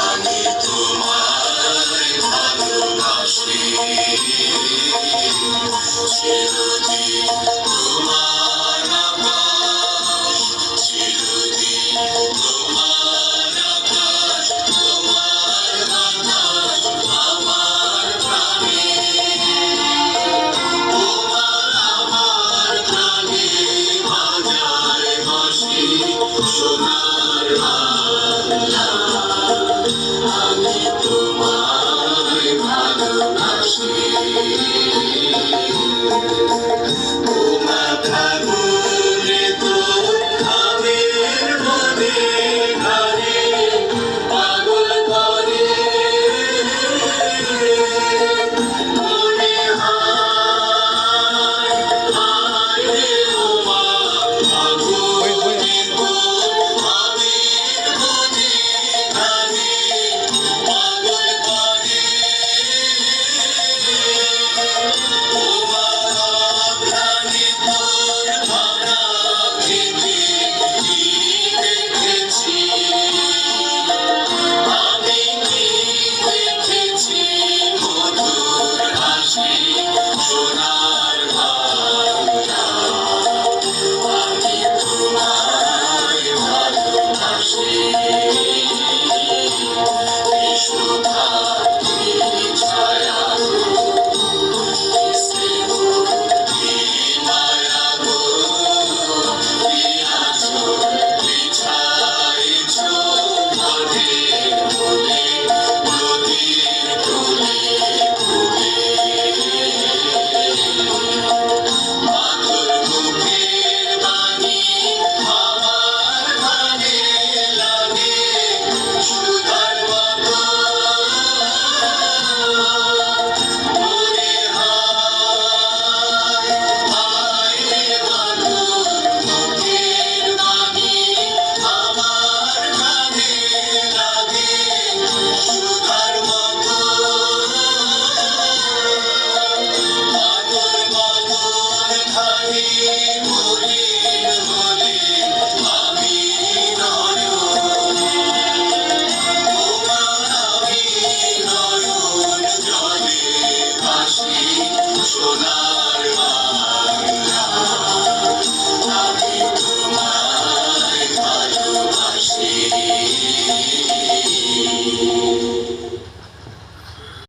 আমি তোমায় ভালোবাসি, চিরদিন তোমার আকাশ, চিরদিন তোমার আকাশ, তোমার বাতাস আমার প্রাণে, তোমার আমার প্রাণে বাজায় বাঁশি সোনার বাংলা। আমি তোমায় ভালোবাসি। ও মাথা ঘুরে তোর আমের মনে ঘরে পাগল করে মনে হায় হায় রে ও মা ফাগুনে তোর আমের মনে ঘরে পাগল করে ও মা ঘানি তোর ভরা ভিতে কি দেখেছি আমি, কি দেখেছি মধুর হাসি সোনার বাংলা। আমি তোমায় ভালোবাসি। বিশুদ্ধাত্মী ছায়া গো, কিসে গো কি মায়া গো, কি আঁচল বিছাইছ মাঠের মূলে নদীর কূলে কূলে। মাধুর মুখের বাণী আমার কানে লাগে সুধার মতো মনে হায় হায় রে মাধুর মুখের বাণী আমার কানে লাগে সুধার মতো মাধুর মধুর ধারে মলিন মলিন আমি নয়ন, তোমার আমি নয়ন জলে ভাসি সোনার